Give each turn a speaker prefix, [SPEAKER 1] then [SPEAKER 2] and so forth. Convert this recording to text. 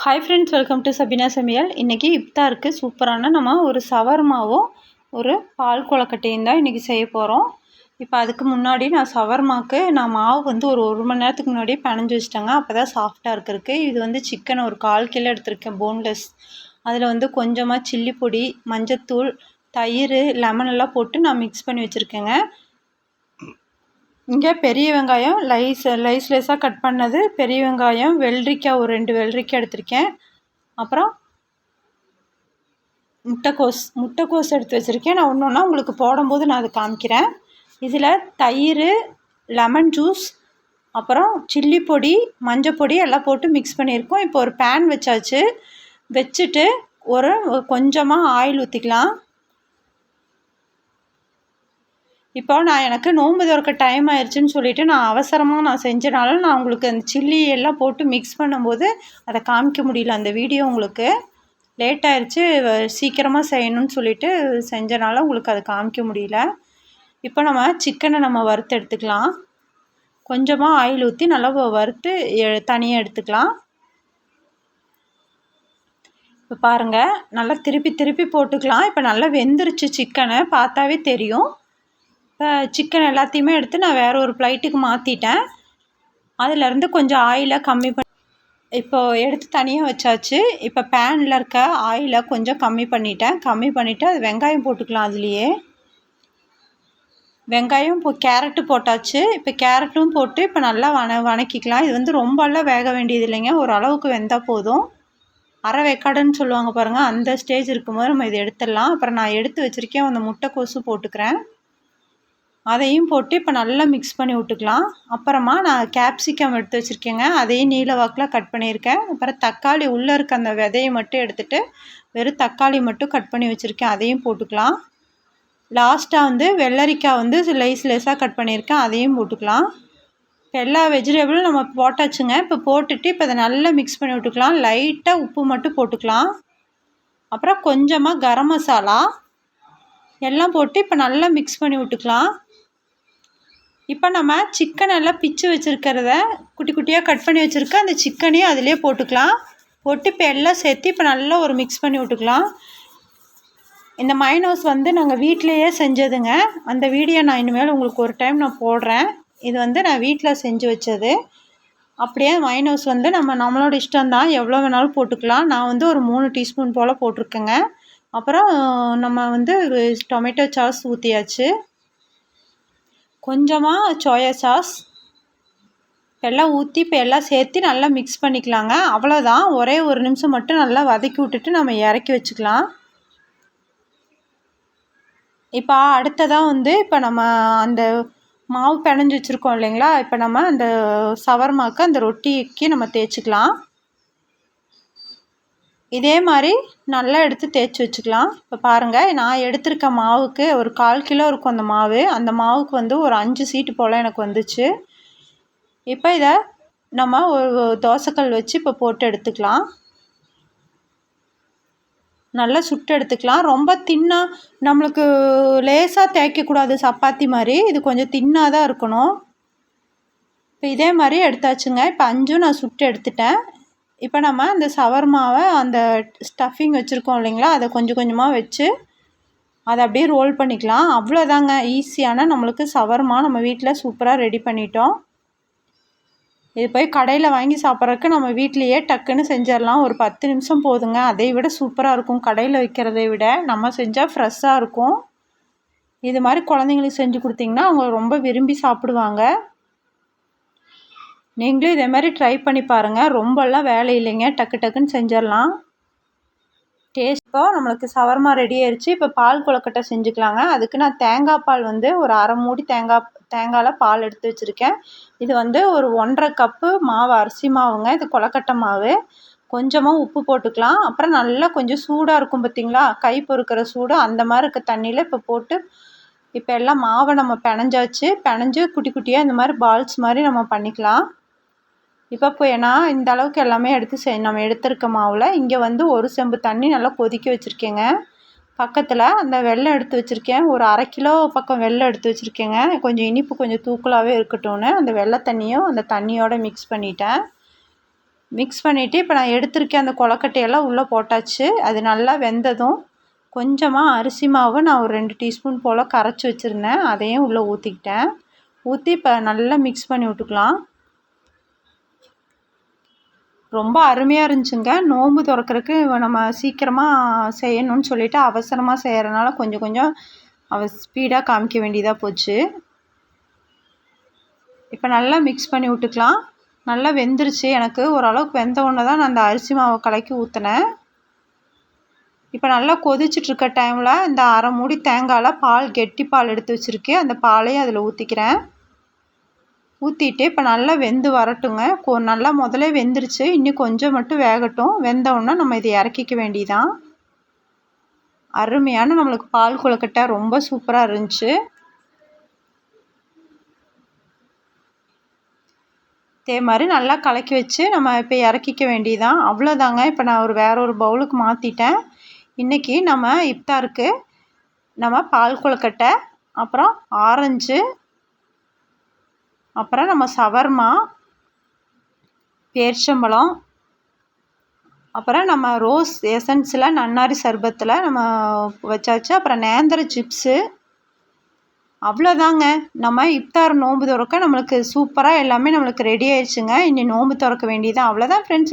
[SPEAKER 1] Hi friends, welcome to Sabina சமையல். இன்றைக்கி இஃப்தாருக்கு சூப்பரான நம்ம ஒரு சவர்மாவும் ஒரு பால் கொழுக்கட்டையும் தான் இன்றைக்கி செய்ய போகிறோம். இப்போ அதுக்கு முன்னாடி சவர்மாவுக்கு மாவு வந்து ஒரு மணி நேரத்துக்கு முன்னாடி பிணைஞ்சு வச்சிட்டேங்க. அப்போ தான் சாஃப்டாக இருக்கிறதுக்கு. இது வந்து சிக்கன் ஒரு 1/4 கிலோ எடுத்திருக்கேன், போன்லெஸ். அதில் வந்து கொஞ்சமாக சில்லி பொடி, மஞ்சத்தூள், தயிர், லெமன் எல்லாம் போட்டு நான் மிக்ஸ் பண்ணி வச்சுருக்கேங்க. இங்கே பெரிய வெங்காயம் லேஸாக கட் பண்ணது, பெரிய வெங்காயம், வெள்ளரிக்காய் ஒரு 2 வெள்ளரிக்காய் எடுத்திருக்கேன். அப்புறம் முட்டைக்கோஸ் எடுத்து வச்சுருக்கேன். நான் ஒன்று ஒன்றா உங்களுக்கு போடும்போது நான் அதை காமிக்கிறேன். இதில் தயிர், லெமன் ஜூஸ், அப்புறம் சில்லி பொடி, மஞ்சள் பொடி எல்லாம் போட்டு மிக்ஸ் பண்ணியிருக்கோம். இப்போ ஒரு பேன் வச்சுட்டு கொஞ்சமாக ஆயில் ஊற்றிக்கலாம். இப்போ எனக்கு நோன்பு திறக்க டைம் ஆயிடுச்சுன்னு சொல்லிவிட்டு அவசரமாக செஞ்சனால உங்களுக்கு அந்த சில்லி எல்லாம் போட்டு மிக்ஸ் பண்ணும்போது அதை காமிக்க முடியல. அந்த வீடியோ உங்களுக்கு லேட் ஆயிடுச்சு, சீக்கிரமாக செய்யணும்னு சொல்லிட்டு செஞ்சனால உங்களுக்கு அதை காமிக்க முடியல. இப்போ சிக்கனை வறுத்து எடுத்துக்கலாம். கொஞ்சமாக ஆயில் ஊற்றி நல்லா வறுத்து தனியாக எடுத்துக்கலாம். இப்போ பாருங்கள், நல்லா திருப்பி போட்டுக்கலாம். இப்போ நல்லா வெந்துருச்சு, சிக்கனை பார்த்தாவே தெரியும். இப்போ சிக்கன் எல்லாத்தையுமே எடுத்து நான் வேறு ஒரு பிளேட்டுக்கு மாற்றிட்டேன். அதிலேருந்து கொஞ்சம் ஆயிலை கம்மி இப்போது எடுத்து தனியாக வச்சாச்சு. இப்போ பேனில் இருக்க ஆயிலை கொஞ்சம் கம்மி பண்ணிவிட்டு அது வெங்காயம் போட்டுக்கலாம். அதுலேயே வெங்காயம் கேரட்டு போட்டாச்சு. இப்போ கேரட்டும் போட்டு இப்போ நல்லா வணக்கிக்கலாம். இது வந்து ரொம்பலாம் வேக வேண்டியது இல்லைங்க, ஓரளவுக்கு வெந்தால் போதும். அரை வேக்காடுன்னு சொல்லுவாங்க பாருங்கள், அந்த ஸ்டேஜ் இருக்கும்போது நம்ம இதை எடுத்துடலாம். அப்புறம் நான் எடுத்து வச்சுருக்கேன், அந்த முட்டைக்கோசு போட்டுக்கிறேன். அதையும் போட்டு இப்போ நல்லா மிக்ஸ் பண்ணி விட்டுக்கலாம். அப்புறமா நான் கேப்சிகம் எடுத்து வச்சுருக்கேங்க, அதையும் நீல வாக்கில் கட் பண்ணியிருக்கேன். அப்புறம் தக்காளி உள்ளே இருக்க அந்த விதையை மட்டும் எடுத்துகிட்டு வெறும் தக்காளி மட்டும் கட் பண்ணி வச்சுருக்கேன், அதையும் போட்டுக்கலாம். லாஸ்ட்டாக வந்து வெள்ளரிக்காய் வந்து லேஸாக கட் பண்ணியிருக்கேன், அதையும் போட்டுக்கலாம். இப்போ எல்லா வெஜிடபிளும் நம்ம போட்டாச்சுங்க. இப்போ போட்டுட்டு இப்போ அதை நல்லா மிக்ஸ் பண்ணி விட்டுக்கலாம். லைட்டாக உப்பு மட்டும் போட்டுக்கலாம். அப்புறம் கொஞ்சமாக கரம் மசாலா எல்லாம் போட்டு இப்போ நல்லா மிக்ஸ் பண்ணி விட்டுக்கலாம். இப்போ நம்ம சிக்கன் எல்லாம் பிச்சு வச்சுருக்கிறத குட்டி குட்டியாக கட் பண்ணி வச்சுருக்க அந்த சிக்கனையும் அதிலே போட்டுக்கலாம். போட்டு இப்போ எல்லாம் சேர்த்து இப்போ நல்லா ஒரு மிக்ஸ் பண்ணி விட்டுக்கலாம். இந்த மைனோஸ் வந்து நாங்கள் வீட்டிலையே செஞ்சதுங்க. அந்த வீடியோ நான் இனிமேல் உங்களுக்கு ஒரு டைம் நான் போடுறேன். இது வந்து நான் வீட்டில் செஞ்சு வச்சது. அப்படியே மைனோஸ் வந்து நம்மளோட இஷ்டம்தான், எவ்வளோ வேணாலும் போட்டுக்கலாம். நான் வந்து ஒரு 3 டீஸ்பூன் போல் போட்டிருக்கேங்க. அப்புறம் நம்ம வந்து டொமேட்டோ சாஸ் ஊற்றியாச்சு. கொஞ்சமாக சோயா சாஸ் எல்லாம் ஊற்றி இப்போ எல்லாம் சேர்த்து நல்லா மிக்ஸ் பண்ணிக்கலாங்க. அவ்வளோதான், ஒரே ஒரு நிமிஷம் மட்டும் நல்லா வதக்கி விட்டுட்டு நம்ம இறக்கி வச்சுக்கலாம். இப்போ அடுத்ததாக வந்து இப்போ நம்ம அந்த மாவு பிணைஞ்சு வச்சுருக்கோம் இல்லைங்களா, இப்போ நம்ம அந்த சவர்மாவுக்கு அந்த ரொட்டிக்கு நம்ம தேய்ச்சிக்கலாம். இதே மாதிரி நல்லா எடுத்து தேய்ச்சி வச்சுக்கலாம். இப்போ பாருங்கள், நான் எடுத்திருக்க மாவுக்கு ஒரு 1/4 கிலோ இருக்கும் அந்த மாவு. அந்த மாவுக்கு வந்து ஒரு 5 சீட்டு போல் எனக்கு வந்துச்சு. இப்போ இதை நம்ம ஒரு தோசைக்கல் வச்சு இப்போ போட்டு எடுத்துக்கலாம். நல்லா சுட்டு எடுத்துக்கலாம். ரொம்ப தின்னாக நம்மளுக்கு லேசாக தேய்க்கக்கூடாது, சப்பாத்தி மாதிரி. இது கொஞ்சம் தின்னாக தான் இருக்கணும். இப்போ இதே மாதிரி எடுத்தாச்சுங்க. இப்போ 5ம் நான் சுட்டு எடுத்துட்டேன். இப்போ நம்ம அந்த சவர்மாவை அந்த ஸ்டஃபிங் வச்சுருக்கோம் இல்லைங்களா, அதை கொஞ்சம் கொஞ்சமாக வச்சு அதை அப்படியே ரோல் பண்ணிக்கலாம். அவ்வளோதாங்க, ஈஸியான நம்மளுக்கு சவர்மா நம்ம வீட்டில் சூப்பராக ரெடி பண்ணிட்டோம். இது போய் கடையில் வாங்கி சாப்பிட்றதுக்கு நம்ம வீட்லேயே டக்குன்னு செஞ்சிடலாம். ஒரு 10 நிமிஷம் போதுங்க. அதை விட சூப்பராக இருக்கும், கடையில் வைக்கிறதை விட. நம்ம செஞ்சால் ஃப்ரெஷ்ஷாக இருக்கும். இது மாதிரி குழந்தைங்களுக்கு செஞ்சு கொடுத்திங்கன்னா அவங்க ரொம்ப விரும்பி சாப்பிடுவாங்க. நீங்களும் இதே மாதிரி ட்ரை பண்ணி பாருங்கள். ரொம்பலாம் வேலை இல்லைங்க, டக்குன்னு செஞ்சிடலாம். இப்போ நம்மளுக்கு சவர்மா ரெடி ஆயிடுச்சு. இப்போ பால் கொழுக்கட்டை செஞ்சுக்கலாங்க. அதுக்கு நான் தேங்காய் பால் வந்து ஒரு அரை மூடி தேங்காயில் பால் எடுத்து வச்சுருக்கேன். இது வந்து ஒரு 1.5 கப்பு மாவு, அரிசி மாவுங்க. இது கொழுக்கட்டை மாவு. கொஞ்சமாக உப்பு போட்டுக்கலாம். அப்புறம் நல்லா கொஞ்சம் சூடாக இருக்கும் பார்த்திங்களா, கை பொறுக்கிற சூடு, அந்த மாதிரி இருக்க தண்ணியில் இப்போ போட்டு இப்போ எல்லாம் மாவை நம்ம பிணைஞ்சு குட்டி குட்டியாக இந்த மாதிரி பால்ஸ் மாதிரி நம்ம பண்ணிக்கலாம். இப்போ நான் இந்த அளவுக்கு எல்லாமே நம்ம எடுத்திருக்க மாவில் இங்கே வந்து ஒரு செம்பு தண்ணி நல்லா கொதிக்க வச்சுருக்கேங்க. பக்கத்தில் அந்த வெல்லம் எடுத்து வச்சுருக்கேன், ஒரு 1/2 கிலோ பக்கம் வெல்லம் எடுத்து வச்சுருக்கேங்க. கொஞ்சம் இனிப்பு கொஞ்சம் தூக்கலாகவே இருக்கட்டும்னு அந்த வெள்ளை தண்ணியும் அந்த தண்ணியோடு மிக்ஸ் பண்ணிட்டேன். மிக்ஸ் பண்ணிவிட்டு இப்போ நான் எடுத்திருக்கேன் அந்த கொழுக்கட்டையெல்லாம் உள்ளே போட்டாச்சு. அது நல்லா வெந்ததும் கொஞ்சமாக அரிசி மாவு நான் ஒரு 2 டீஸ்பூன் போல் கரைச்சி வச்சுருந்தேன், அதையும் உள்ளே ஊற்றிக்கிட்டேன். ஊற்றி இப்போ நல்லா மிக்ஸ் பண்ணி விட்டுக்கலாம். ரொம்ப அருமையாக இருந்துச்சுங்க. நோன்பு திறக்கறக்கு நம்ம சீக்கிரமாக செய்யணும்னு சொல்லிவிட்டு அவசரமாக செய்கிறனால கொஞ்சம் கொஞ்சம் ஸ்பீடாக காமிக்க வேண்டியதாக போச்சு. இப்போ நல்லா மிக்ஸ் பண்ணி விட்டுக்கலாம். நல்லா வெந்துருச்சு. எனக்கு ஓரளவுக்கு வெந்த உடனே தான் நான் அந்த அரிசி மாவை கலக்கி ஊற்றினேன். இப்போ நல்லா கொதிச்சிட்ருக்க டைமில் இந்த அரை மூடி தேங்காயில் பால் கெட்டி பால் எடுத்து வச்சுருக்கேன், அந்த பாலையும் அதில் ஊற்றிக்கிறேன். ஊற்றிட்டு இப்போ நல்லா வெந்து வரட்டுங்க. நல்லா முதலே வெந்துருச்சு, இன்னும் கொஞ்சம் மட்டும் வேகட்டும். வெந்தவுடனே நம்ம இதை இறக்கிக்க வேண்டியதான். அருமையான நம்மளுக்கு பால் கொழுக்கட்டை ரொம்ப சூப்பராக இருந்துச்சு. இதே மாதிரி நல்லா கலக்கி வச்சு நம்ம இப்போ இறக்கிக்க வேண்டியதான். அவ்வளோதாங்க. இப்போ நான் வேற ஒரு பவுலுக்கு மாற்றிட்டேன். இன்றைக்கி நம்ம இஃப்தாருக்கு நம்ம பால் கொழுக்கட்டை, அப்புறம் ஆரஞ்சு, அப்புறம் நம்ம சவர்மா, பேரிச்சம்பழம், அப்புறம் நம்ம ரோஸ் எசன்ஸில் நன்னாரி சர்பத்தில் நம்ம வச்சாச்சு. அப்புறம் நேந்திர சிப்ஸு. அவ்வளோதாங்க. நம்ம இஃப்தார் நோன்பு திறக்க நம்மளுக்கு சூப்பராக எல்லாமே நம்மளுக்கு ரெடி ஆயிடுச்சுங்க. இனி நோன்பு திறக்க வேண்டியதான். அவ்வளோதான் ஃப்ரெண்ட்ஸ்.